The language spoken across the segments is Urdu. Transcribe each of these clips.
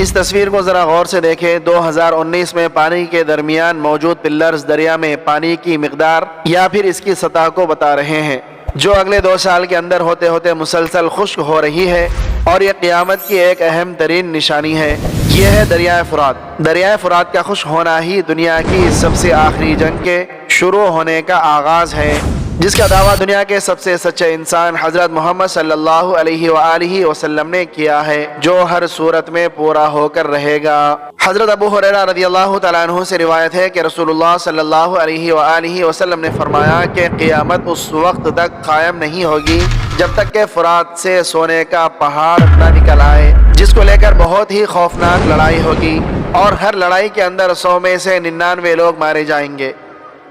اس تصویر کو ذرا غور سے دیکھیں۔ 2019 میں پانی کے درمیان موجود پلرز دریا میں پانی کی مقدار یا پھر اس کی سطح کو بتا رہے ہیں، جو اگلے 2 سال کے اندر ہوتے ہوتے مسلسل خشک ہو رہی ہے، اور یہ قیامت کی ایک اہم ترین نشانی ہے۔ یہ ہے دریائے فرات۔ دریائے فرات کا خشک ہونا ہی دنیا کی سب سے آخری جنگ کے شروع ہونے کا آغاز ہے، جس کا دعویٰ دنیا کے سب سے سچے انسان حضرت محمد صلی اللہ علیہ وآلہ وسلم نے کیا ہے، جو ہر صورت میں پورا ہو کر رہے گا۔ حضرت ابو ہریرہ رضی اللہ تعالیٰ عنہ سے روایت ہے کہ رسول اللہ صلی اللہ علیہ وآلہ وسلم نے فرمایا کہ قیامت اس وقت تک قائم نہیں ہوگی جب تک کہ فرات سے سونے کا پہاڑ نہ نکل آئے، جس کو لے کر بہت ہی خوفناک لڑائی ہوگی، اور ہر لڑائی کے اندر 100 میں سے 99 لوگ مارے جائیں گے۔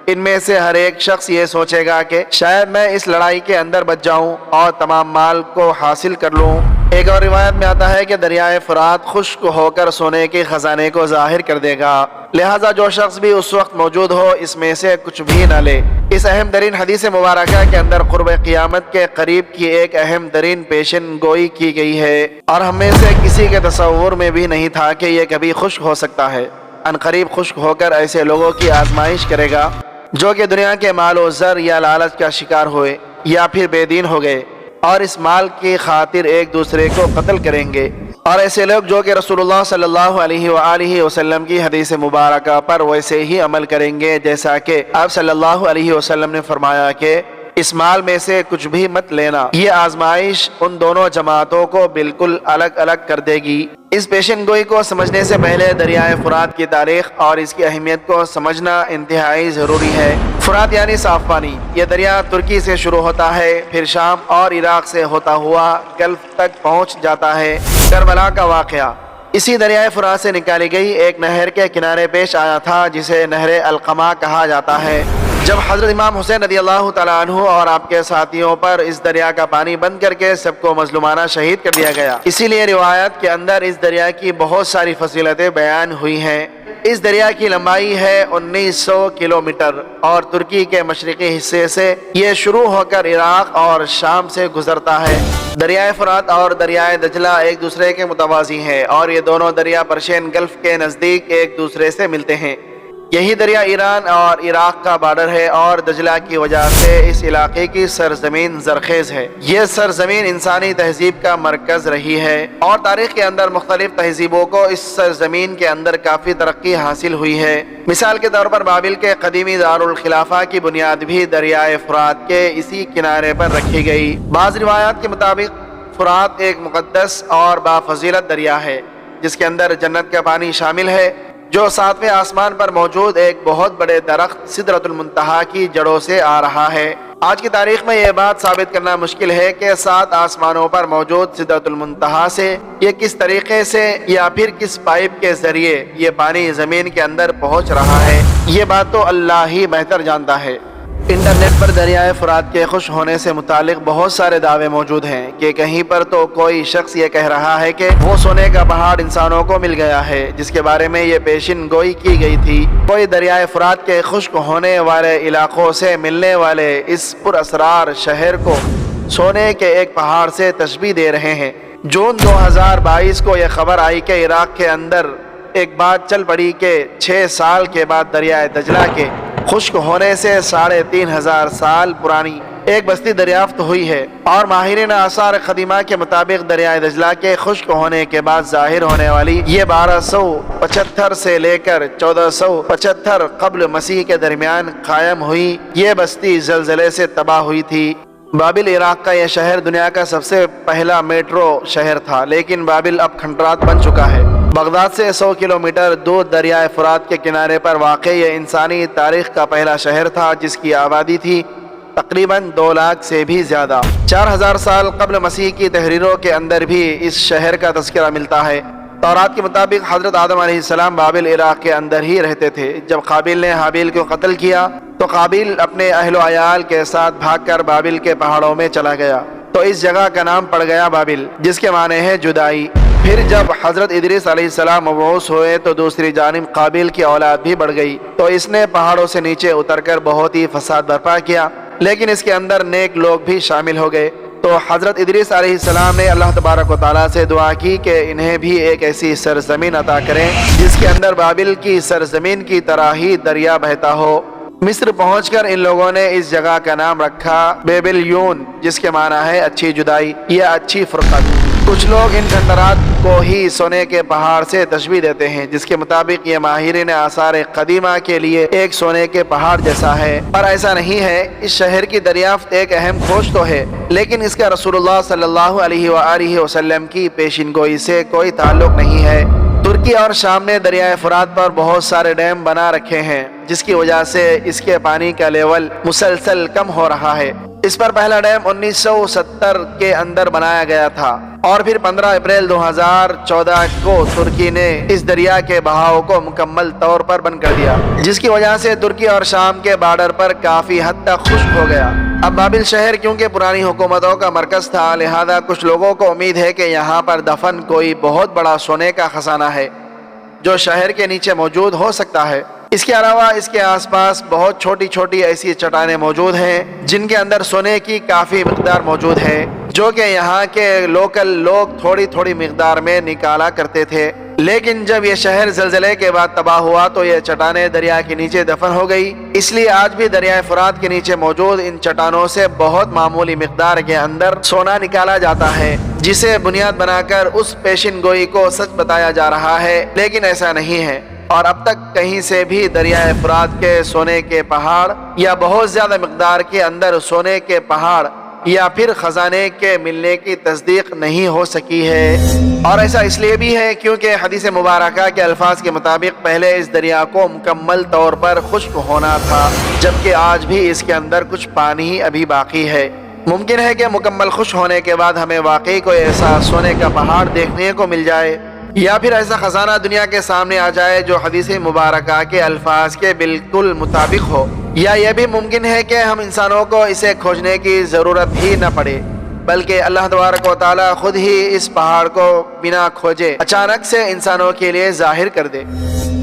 ان میں سے ہر ایک شخص یہ سوچے گا کہ شاید میں اس لڑائی کے اندر بچ جاؤں اور تمام مال کو حاصل کر لوں۔ ایک اور روایت میں آتا ہے کہ دریائے فرات خشک ہو کر سونے کے خزانے کو ظاہر کر دے گا، لہذا جو شخص بھی اس وقت موجود ہو اس میں سے کچھ بھی نہ لے۔ اس اہم ترین حدیث مبارکہ کے اندر قرب قیامت کے قریب کی ایک اہم ترین پیشن گوئی کی گئی ہے، اور ہم میں سے کسی کے تصور میں بھی نہیں تھا کہ یہ کبھی خشک ہو سکتا ہے۔ ان قریب خشک ہو کر ایسے لوگوں کی آزمائش کرے گا جو کہ دنیا کے مال و زر یا لالچ کا شکار ہوئے یا پھر بے دین ہو گئے، اور اس مال کی خاطر ایک دوسرے کو قتل کریں گے، اور ایسے لوگ جو کہ رسول اللہ صلی اللہ علیہ وآلہ وسلم کی حدیث مبارکہ پر ویسے ہی عمل کریں گے جیسا کہ آپ صلی اللہ علیہ وسلم نے فرمایا کہ اس مال میں سے کچھ بھی مت لینا۔ یہ آزمائش ان دونوں جماعتوں کو بالکل الگ الگ کر دے گی۔ اس پیشن گوئی کو سمجھنے سے پہلے دریائے فرات کی تاریخ اور اس کی اہمیت کو سمجھنا انتہائی ضروری ہے۔ فرات یعنی صاف پانی۔ یہ دریا ترکی سے شروع ہوتا ہے، پھر شام اور عراق سے ہوتا ہوا گلف تک پہنچ جاتا ہے۔ کربلا کا واقعہ اسی دریائے فرات سے نکالی گئی ایک نہر کے کنارے پیش آیا تھا، جسے نہر القمہ کہا جاتا ہے۔ جب حضرت امام حسین رضی اللہ تعالیٰ عنہ اور آپ کے ساتھیوں پر اس دریا کا پانی بند کر کے سب کو مظلومانہ شہید کر دیا گیا، اسی لیے روایت کے اندر اس دریا کی بہت ساری فضیلتیں بیان ہوئی ہیں۔ اس دریا کی لمبائی ہے 1900 کلومیٹر، اور ترکی کے مشرقی حصے سے یہ شروع ہو کر عراق اور شام سے گزرتا ہے۔ دریائے فرات اور دریائے دجلہ ایک دوسرے کے متوازی ہیں، اور یہ دونوں دریا پرشین گلف کے نزدیک ایک دوسرے سے ملتے ہیں۔ یہی دریا ایران اور عراق کا بارڈر ہے، اور دجلہ کی وجہ سے اس علاقے کی سرزمین زرخیز ہے۔ یہ سرزمین انسانی تہذیب کا مرکز رہی ہے، اور تاریخ کے اندر مختلف تہذیبوں کو اس سرزمین کے اندر کافی ترقی حاصل ہوئی ہے۔ مثال کے طور پر بابل کے قدیمی دارالخلافہ کی بنیاد بھی دریائے فرات کے اسی کنارے پر رکھی گئی۔ بعض روایات کے مطابق فرات ایک مقدس اور بافضیلت دریا ہے، جس کے اندر جنت کا پانی شامل ہے، جو 7ویں آسمان پر موجود ایک بہت بڑے درخت سدرۃ المنتہا کی جڑوں سے آ رہا ہے۔ آج کی تاریخ میں یہ بات ثابت کرنا مشکل ہے کہ 7 آسمانوں پر موجود سدرۃ المنتہا سے یہ کس طریقے سے یا پھر کس پائپ کے ذریعے یہ پانی زمین کے اندر پہنچ رہا ہے، یہ بات تو اللہ ہی بہتر جانتا ہے۔ انٹرنیٹ پر دریائے فرات کے خشک ہونے سے متعلق بہت سارے دعوے موجود ہیں کہ کہیں پر تو کوئی شخص یہ کہہ رہا ہے کہ وہ سونے کا پہاڑ انسانوں کو مل گیا ہے، جس کے بارے میں یہ پیشن گوئی کی گئی تھی۔ کوئی دریائے فرات کے خشک ہونے والے علاقوں سے ملنے والے اس پر اسرار شہر کو سونے کے ایک پہاڑ سے تشبیہ دے رہے ہیں۔ جون 2022 کو یہ خبر آئی کہ عراق کے اندر ایک بات چل پڑی کہ 6 سال کے بعد دریائے دجلہ کے خشک ہونے سے 3500 سال پرانی ایک بستی دریافت ہوئی ہے، اور ماہرین آثار قدیمہ کے مطابق دریائے دجلہ کے خشک ہونے کے بعد ظاہر ہونے والی یہ 1275 سے لے کر 1475 قبل مسیح کے درمیان قائم ہوئی یہ بستی زلزلے سے تباہ ہوئی تھی۔ بابل عراق کا یہ شہر دنیا کا سب سے پہلا میٹرو شہر تھا، لیکن بابل اب کھنڈرات بن چکا ہے۔ بغداد سے 100 کلومیٹر دور دریائے فرات کے کنارے پر واقع یہ انسانی تاریخ کا پہلا شہر تھا، جس کی آبادی تھی تقریباً 2 لاکھ سے بھی زیادہ۔ 4000 سال قبل مسیح کی تحریروں کے اندر بھی اس شہر کا تذکرہ ملتا ہے۔ تورات کے مطابق حضرت آدم علیہ السلام بابل عراق کے اندر ہی رہتے تھے۔ جب قابیل نے حابیل کو قتل کیا تو قابیل اپنے اہل و عیال کے ساتھ بھاگ کر بابل کے پہاڑوں میں چلا گیا، تو اس جگہ کا نام پڑ گیا بابل، جس کے معنی ہے جدائی۔ پھر جب حضرت ادریس علیہ السلام مبعوث ہوئے تو دوسری جانب قابیل کی اولاد بھی بڑھ گئی، تو اس نے پہاڑوں سے نیچے اتر کر بہت ہی فساد برپا کیا، لیکن اس کے اندر نیک لوگ بھی شامل ہو گئے۔ تو حضرت ادریس علیہ السلام نے اللہ تبارک و تعالیٰ سے دعا کی کہ انہیں بھی ایک ایسی سرزمین عطا کریں جس کے اندر بابل کی سرزمین کی طرح ہی دریا بہتا ہو۔ مصر پہنچ کر ان لوگوں نے اس جگہ کا نام رکھا بیبلیون، جس کے معنی ہے اچھی جدائی یا اچھی فرقت۔ کچھ لوگ ان کھنڈرات کو ہی سونے کے پہاڑ سے تشبیہ دیتے ہیں، جس کے مطابق یہ ماہرین آثار قدیمہ کے لیے ایک سونے کے پہاڑ جیسا ہے، پر ایسا نہیں ہے۔ اس شہر کی دریافت ایک اہم کھوج تو ہے، لیکن اس کا رسول اللہ صلی اللہ علیہ وآلہ وسلم کی پیشین گوئی سے کوئی تعلق نہیں ہے۔ ترکی اور شام نے دریائے فرات پر بہت سارے ڈیم بنا رکھے ہیں، جس کی وجہ سے اس کے پانی کا لیول مسلسل کم ہو رہا ہے۔ اس پر پہلا ڈیم 1970 کے اندر بنایا گیا تھا، اور پھر 15 اپریل 2014 کو ترکی نے اس دریا کے بہاؤ کو مکمل طور پر بند کر دیا، جس کی وجہ سے ترکی اور شام کے بارڈر پر کافی حد تک خشک ہو گیا۔ اب بابل شہر کیونکہ پرانی حکومتوں کا مرکز تھا، لہذا کچھ لوگوں کو امید ہے کہ یہاں پر دفن کوئی بہت بڑا سونے کا خزانہ ہے جو شہر کے نیچے موجود ہو سکتا ہے۔ اس کے علاوہ اس کے آس پاس بہت چھوٹی چھوٹی ایسی چٹانیں موجود ہیں جن کے اندر سونے کی کافی مقدار موجود ہے، جو کہ یہاں کے لوکل لوگ تھوڑی تھوڑی مقدار میں نکالا کرتے تھے۔ لیکن جب یہ شہر زلزلے کے بعد تباہ ہوا تو یہ چٹانیں دریا کے نیچے دفن ہو گئی، اس لیے آج بھی دریائے فرات کے نیچے موجود ان چٹانوں سے بہت معمولی مقدار کے اندر سونا نکالا جاتا ہے، جسے بنیاد بنا کر اس پیشین گوئی کو سچ بتایا جا رہا ہے، لیکن ایسا نہیں ہے۔ اور اب تک کہیں سے بھی دریائے فرات کے سونے کے پہاڑ یا بہت زیادہ مقدار کے اندر سونے کے پہاڑ یا پھر خزانے کے ملنے کی تصدیق نہیں ہو سکی ہے۔ اور ایسا اس لیے بھی ہے کیونکہ حدیث مبارکہ کے الفاظ کے مطابق پہلے اس دریا کو مکمل طور پر خشک ہونا تھا، جبکہ آج بھی اس کے اندر کچھ پانی ابھی باقی ہے۔ ممکن ہے کہ مکمل خشک ہونے کے بعد ہمیں واقعی کوئی ایسا سونے کا پہاڑ دیکھنے کو مل جائے، یا پھر ایسا خزانہ دنیا کے سامنے آ جائے جو حدیث مبارکہ کے الفاظ کے بالکل مطابق ہو، یا یہ بھی ممکن ہے کہ ہم انسانوں کو اسے کھوجنے کی ضرورت ہی نہ پڑے، بلکہ اللہ تبارک و تعالی خود ہی اس پہاڑ کو بنا کھوجے اچانک سے انسانوں کے لیے ظاہر کر دے۔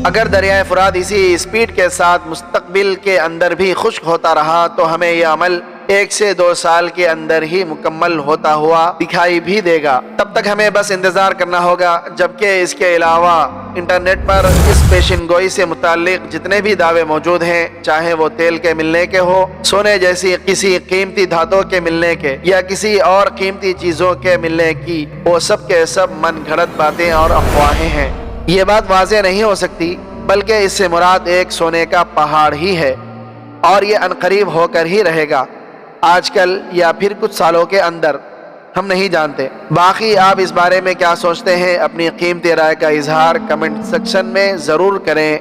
اگر دریائے فرات اسی سپیڈ کے ساتھ مستقبل کے اندر بھی خشک ہوتا رہا تو ہمیں یہ عمل 1 سے 2 سال کے اندر ہی مکمل ہوتا ہوا دکھائی بھی دے گا۔ تب تک ہمیں بس انتظار کرنا ہوگا، جبکہ اس کے علاوہ انٹرنیٹ پر اس پیشین گوئی سے متعلق جتنے بھی دعوے موجود ہیں، چاہے وہ تیل کے ملنے کے ہو، سونے جیسی کسی قیمتی دھاتوں کے ملنے کے، یا کسی اور قیمتی چیزوں کے ملنے کی، وہ سب کے سب من گھڑت باتیں اور افواہیں ہیں۔ یہ بات واضح نہیں ہو سکتی، بلکہ اس سے مراد ایک سونے کا پہاڑ ہی ہے، اور یہ عنقریب ہو کر ہی رہے گا، آج کل یا پھر کچھ سالوں کے اندر، ہم نہیں جانتے۔ باقی آپ اس بارے میں کیا سوچتے ہیں؟ اپنی قیمتی رائے کا اظہار کمنٹ سیکشن میں ضرور کریں۔